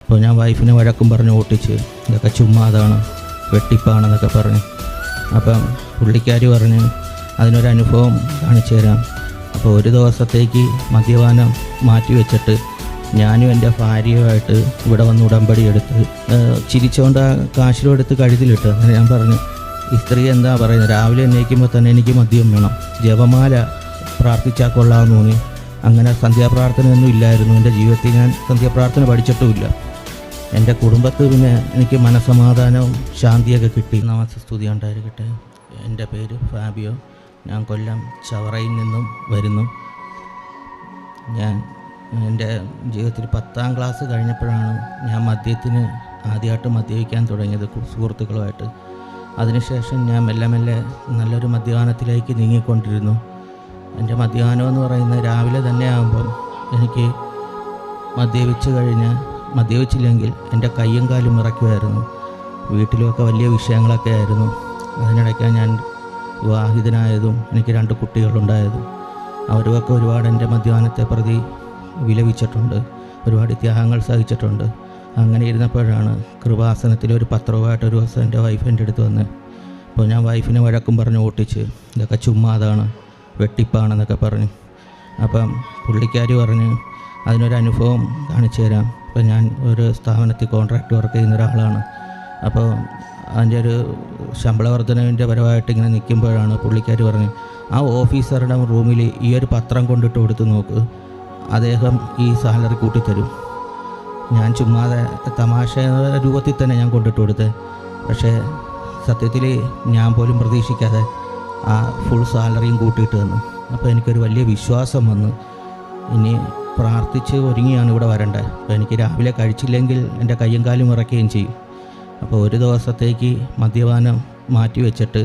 അപ്പോൾ ഞാൻ വൈഫിനെ വഴക്കും പറഞ്ഞ് ഓട്ടിച്ച് ഇതൊക്കെ ചുമ്മാതാണ്, വെട്ടിപ്പാണെന്നൊക്കെ പറഞ്ഞു. അപ്പം പുള്ളിക്കാരി പറഞ്ഞ് അതിനൊരനുഭവം കാണിച്ചു തരാം. അപ്പോൾ ഒരു ദിവസത്തേക്ക് മദ്യപാനം മാറ്റി വെച്ചിട്ട് ഞാനും എൻ്റെ ഭാര്യയുമായിട്ട് ഇവിടെ വന്ന് ഉടമ്പടി എടുത്ത് ചിരിച്ചുകൊണ്ട് ആ കാശിലും എടുത്ത് കഴുതിലിട്ട്. അങ്ങനെ ഞാൻ പറഞ്ഞു, ഈ സ്ത്രീ എന്താ പറയുന്നത്, രാവിലെ എണീക്കുമ്പോൾ തന്നെ എനിക്ക് മദ്യം വേണം, ജപമാല പ്രാർത്ഥിച്ചാൽ കൊള്ളാമെന്ന് തോന്നി. അങ്ങനെ സന്ധ്യാപ്രാർത്ഥനയൊന്നും ഇല്ലായിരുന്നു എൻ്റെ ജീവിതത്തിൽ. ഞാൻ സന്ധ്യാപ്രാർത്ഥന പഠിച്ചിട്ടുമില്ല. എൻ്റെ കുടുംബത്തിൽ പിന്നെ എനിക്ക് മനസ്സമാധാനവും ശാന്തിയൊക്കെ കിട്ടി. നമസ്തുതി ഉണ്ടായിരിക്കട്ടെ. എൻ്റെ പേര് ഫാബിയോ. ഞാൻ കൊല്ലം ചവറയിൽ നിന്നും വരുന്നു. ഞാൻ എൻ്റെ ജീവിതത്തിൽ 10ാം ക്ലാസ് കഴിഞ്ഞപ്പോഴാണ് ഞാൻ മദ്യത്തിന് ആദ്യമായിട്ട് മദ്യപിക്കാൻ തുടങ്ങിയത് സുഹൃത്തുക്കളുമായിട്ട്. അതിനുശേഷം ഞാൻ മെല്ലെ മെല്ലെ നല്ലൊരു മദ്യപാനത്തിലേക്ക് നീങ്ങിക്കൊണ്ടിരുന്നു. എൻ്റെ മദ്യപാനം എന്ന് പറയുന്നത് രാവിലെ തന്നെ ആകുമ്പം എനിക്ക് മദ്യപിച്ചില്ലെങ്കിൽ എൻ്റെ കയ്യും കാലും വിറയ്ക്കുമായിരുന്നു. വീട്ടിലുമൊക്കെ വലിയ വിഷയങ്ങളൊക്കെ ആയിരുന്നു. അതിനിടയ്ക്കാണ് ഞാൻ വിവാഹിതനായതും എനിക്ക് 2 കുട്ടികളുണ്ടായതും. അവരുമൊക്കെ ഒരുപാട് എൻ്റെ മദ്യപാനത്തെ പ്രതി വിലപിച്ചിട്ടുണ്ട്, ഒരുപാട് ത്യാഗങ്ങൾ സഹിച്ചിട്ടുണ്ട്. അങ്ങനെ ഇരുന്നപ്പോഴാണ് കൃപാസനത്തിൽ ഒരു പത്രവുമായിട്ട് ഒരു ദിവസം എൻ്റെ വൈഫ് എൻ്റെ അടുത്ത് വന്ന്. അപ്പോൾ ഞാൻ വൈഫിനെ വഴക്കും പറഞ്ഞ് ഓട്ടിച്ച് ഇതൊക്കെ ചുമ്മാതാണ്, വെട്ടിപ്പാണെന്നൊക്കെ പറഞ്ഞു. അപ്പം പുള്ളിക്കാരി പറഞ്ഞ് അതിനൊരനുഭവം കാണിച്ചു തരാം. അപ്പോൾ ഞാൻ ഒരു സ്ഥാപനത്തിൽ കോൺട്രാക്റ്റ് വർക്ക് ചെയ്യുന്ന ഒരാളാണ്. അപ്പോൾ അതിൻ്റെ ഒരു ശമ്പള വർധനവിൻ്റെ പരമായിട്ട് ഇങ്ങനെ നിൽക്കുമ്പോഴാണ് പുള്ളിക്കാരി പറഞ്ഞ്, ആ ഓഫീസറുടെ റൂമിൽ ഈ ഒരു പത്രം കൊണ്ടിട്ട് കൊടുത്ത് നോക്ക്, അദ്ദേഹം ഈ സാലറി കൂട്ടിത്തരും. ഞാൻ ചുമ്മാതെ തമാശ രൂപത്തിൽ തന്നെ ഞാൻ കൊണ്ടിട്ട് കൊടുത്തത്. പക്ഷേ സത്യത്തിൽ ഞാൻ പോലും പ്രതീക്ഷിക്കാതെ ആ ഫുൾ സാലറിയും കൂട്ടിയിട്ട് തന്നു. അപ്പോൾ എനിക്കൊരു വലിയ വിശ്വാസം വന്നു, ഇനി പ്രാർത്ഥിച്ച് ഒരുങ്ങിയാണ് ഇവിടെ വരേണ്ടത്. അപ്പോൾ എനിക്ക് രാവിലെ കഴിച്ചില്ലെങ്കിൽ എൻ്റെ കയ്യും കാലും ഇറക്കുകയും ചെയ്യും. അപ്പോൾ ഒരു ദിവസത്തേക്ക് മദ്യപാനം മാറ്റി വെച്ചിട്ട്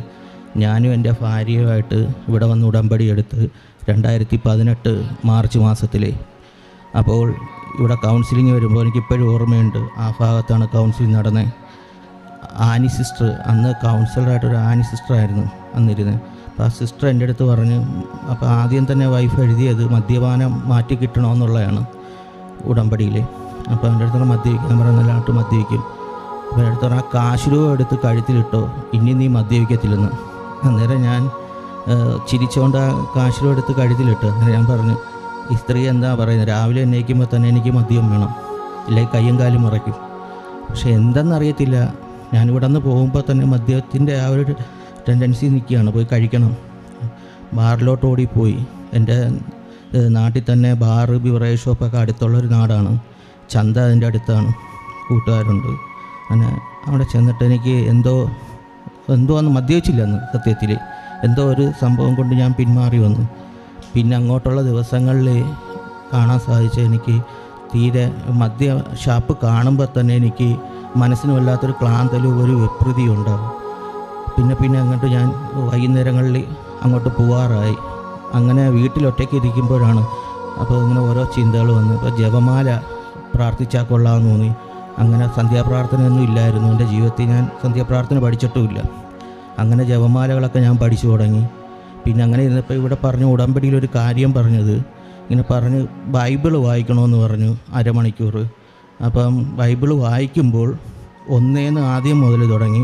ഞാനും എൻ്റെ ഭാര്യയുമായിട്ട് ഇവിടെ വന്ന് ഉടമ്പടി എടുത്ത് 2018 മാർച്ച് മാസത്തിൽ. അപ്പോൾ ഇവിടെ കൗൺസിലിംഗ് വരുമ്പോൾ എനിക്കിപ്പോഴും ഓർമ്മയുണ്ട്, ആ ഭാഗത്താണ് കൗൺസിലിംഗ് നടന്നത്. ആനി സിസ്റ്റർ, അന്ന് കൗൺസിലറായിട്ടൊരു ആനി സിസ്റ്ററായിരുന്നു അന്നിരുന്നത്. അപ്പോൾ ആ സിസ്റ്റർ എൻ്റെ അടുത്ത് പറഞ്ഞു, അപ്പോൾ ആദ്യം തന്നെ വൈഫ് എഴുതിയത് മദ്യപാനം മാറ്റി കിട്ടണമെന്നുള്ളതാണ് ഉടമ്പടിയിൽ. അപ്പോൾ എൻ്റെ അടുത്ത് മദ്യപിക്കാൻ പറഞ്ഞാൽ നല്ലതായിട്ട് മദ്യപിക്കും. അപ്പോൾ എൻ്റെ അടുത്ത് പറഞ്ഞാൽ കാശ് രൂപ എടുത്ത് കഴുത്തിലിട്ടോ, ഇനി നീ മദ്യപിക്കത്തില്ലെന്ന്. അന്നേരം ഞാൻ ചിരിച്ചുകൊണ്ട് ആ കാശ് രൂപ എടുത്ത് കഴുത്തിലിട്ട്. അന്നേരം ഞാൻ പറഞ്ഞു, ഈ സ്ത്രീ എന്താ പറയുന്നത്, രാവിലെ എണീക്കുമ്പോൾ തന്നെ എനിക്ക് മദ്യം വേണം, ഇല്ലെങ്കിൽ കയ്യും കാലും വിറയ്ക്കും. പക്ഷെ എന്തെന്നറിയത്തില്ല, ഞാനിവിടെ നിന്ന് പോകുമ്പോൾ തന്നെ മദ്യത്തിൻ്റെ ആ ഒരു ടെൻഡൻസി നിൽക്കുകയാണ്, പോയി കഴിക്കണം. ബാറിലോട്ട് ഓടിപ്പോയി. എൻ്റെ നാട്ടിൽ തന്നെ ബാറ് ബിവറേജ് ഷോപ്പൊക്കെ അടുത്തുള്ളൊരു നാടാണ്. ചന്ത അതിൻ്റെ അടുത്താണ്, കൂട്ടുകാരുണ്ട്. അങ്ങനെ അവിടെ ചെന്നിട്ട് എനിക്ക് എന്തോ അന്ന് മദ്യപിച്ചില്ല അന്ന്. സത്യത്തിൽ എന്തോ ഒരു സംഭവം കൊണ്ട് ഞാൻ പിന്മാറി വന്നു. പിന്നെ അങ്ങോട്ടുള്ള ദിവസങ്ങളിൽ കാണാൻ സാധിച്ച എനിക്ക് തീരെ മദ്യ ഷാപ്പ് കാണുമ്പോൾ തന്നെ എനിക്ക് മനസ്സിന് വല്ലാത്തൊരു ക്ലാന്തലും ഒരു വിപ്രീതിയും ഉണ്ടാകും. പിന്നെ അങ്ങോട്ട് ഞാൻ വൈകുന്നേരങ്ങളിൽ അങ്ങോട്ട് പോകാറായി. അങ്ങനെ വീട്ടിലൊറ്റയ്ക്ക് ഇരിക്കുമ്പോഴാണ് അപ്പോൾ ഇങ്ങനെ ഓരോ ചിന്തകൾ വന്നു. ഇപ്പോൾ ജപമാല പ്രാർത്ഥിച്ചാൽ കൊള്ളാമെന്ന് തോന്നി. അങ്ങനെ സന്ധ്യാപ്രാർത്ഥനയൊന്നും ഇല്ലായിരുന്നു എൻ്റെ ജീവിതത്തിൽ. ഞാൻ സന്ധ്യാപ്രാർത്ഥന പഠിച്ചിട്ടുമില്ല. അങ്ങനെ ജപമാലകളൊക്കെ ഞാൻ പഠിച്ചു തുടങ്ങി. പിന്നെ അങ്ങനെ ഇരുന്നപ്പോൾ ഇവിടെ പറഞ്ഞു, ഉടമ്പടിയിലൊരു കാര്യം പറഞ്ഞത് ഇങ്ങനെ പറഞ്ഞ് ബൈബിൾ വായിക്കണമെന്ന് പറഞ്ഞു അരമണിക്കൂർ. അപ്പം ബൈബിൾ വായിക്കുമ്പോൾ 1 ആദ്യം മുതൽ തുടങ്ങി,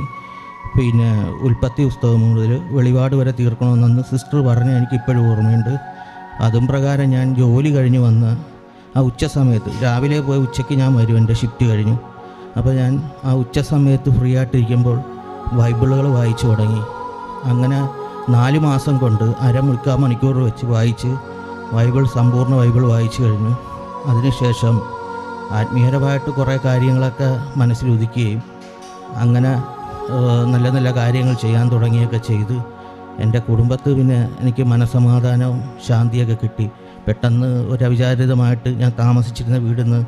പിന്നെ ഉൽപ്പത്തി പുസ്തകം മുതൽ വെളിപാട് വരെ തീർക്കണമെന്ന് സിസ്റ്റർ പറഞ്ഞ് എനിക്കിപ്പോഴും ഓർമ്മയുണ്ട്. അതും പ്രകാരം ഞാൻ ജോലി കഴിഞ്ഞ് വന്ന് ആ ഉച്ച സമയത്ത്, രാവിലെ പോയി ഉച്ചയ്ക്ക് ഞാൻ വരും, എൻ്റെ ഷിഫ്റ്റ് കഴിഞ്ഞു. അപ്പോൾ ഞാൻ ആ ഉച്ച സമയത്ത് ഫ്രീ ആയിട്ടിരിക്കുമ്പോൾ ബൈബിളുകൾ വായിച്ചു തുടങ്ങി. അങ്ങനെ 4 മാസം കൊണ്ട് 1/4 മണിക്കൂർ വെച്ച് വായിച്ച് സമ്പൂർണ്ണ ബൈബിൾ വായിച്ചു കഴിഞ്ഞു. അതിനുശേഷം ആത്മീയപരമായിട്ട് കുറേ കാര്യങ്ങളൊക്കെ മനസ്സിലുദിക്കുകയും അങ്ങനെ നല്ല നല്ല കാര്യങ്ങൾ ചെയ്യാൻ തുടങ്ങിയൊക്കെ ചെയ്ത് എൻ്റെ കുടുംബത്തിൽ പിന്നെ എനിക്ക് മനസ്സമാധാനവും ശാന്തിയൊക്കെ കിട്ടി. പെട്ടെന്ന് ഒരു അവിചാരിതമായിട്ട് ഞാൻ താമസിച്ചിരുന്ന വീടിൽ നിന്ന്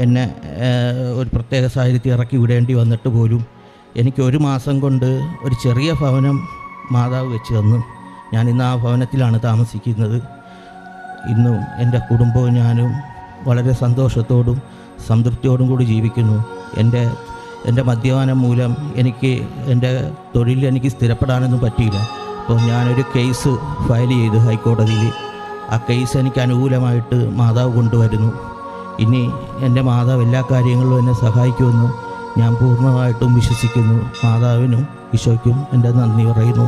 എന്നെ ഒരു പ്രത്യേക സാഹചര്യത്തിൽ ഇറക്കി വിടേണ്ടി വന്നിട്ട് പോലും എനിക്ക് 1 മാസം കൊണ്ട് ഒരു ചെറിയ ഭവനം മാതാവ് വെച്ച് തന്നു. ഞാനിന്ന് ആ ഭവനത്തിലാണ് താമസിക്കുന്നത്. ഇന്നും എൻ്റെ കുടുംബവും ഞാനും വളരെ സന്തോഷത്തോടും സംതൃപ്തിയോടും കൂടി ജീവിക്കുന്നു. എൻ്റെ മദ്യപാനം മൂലം എനിക്ക് എൻ്റെ തൊഴിലിൽ എനിക്ക് സ്ഥിരപ്പെടാനൊന്നും പറ്റിയില്ല. അപ്പോൾ ഞാനൊരു കേസ് ഫയൽ ചെയ്തു ഹൈക്കോടതിയിൽ. ആ കേസ് എനിക്ക് അനുകൂലമായിട്ട് മാതാവ് കൊണ്ടുവരുന്നു. ഇനി എൻ്റെ മാതാവ് എല്ലാ കാര്യങ്ങളിലും എന്നെ സഹായിക്കുമെന്ന് ഞാൻ പൂർണ്ണമായിട്ടും വിശ്വസിക്കുന്നു. മാതാവിനും ഈശോയ്ക്കും എൻ്റെ നന്ദി പറയുന്നു.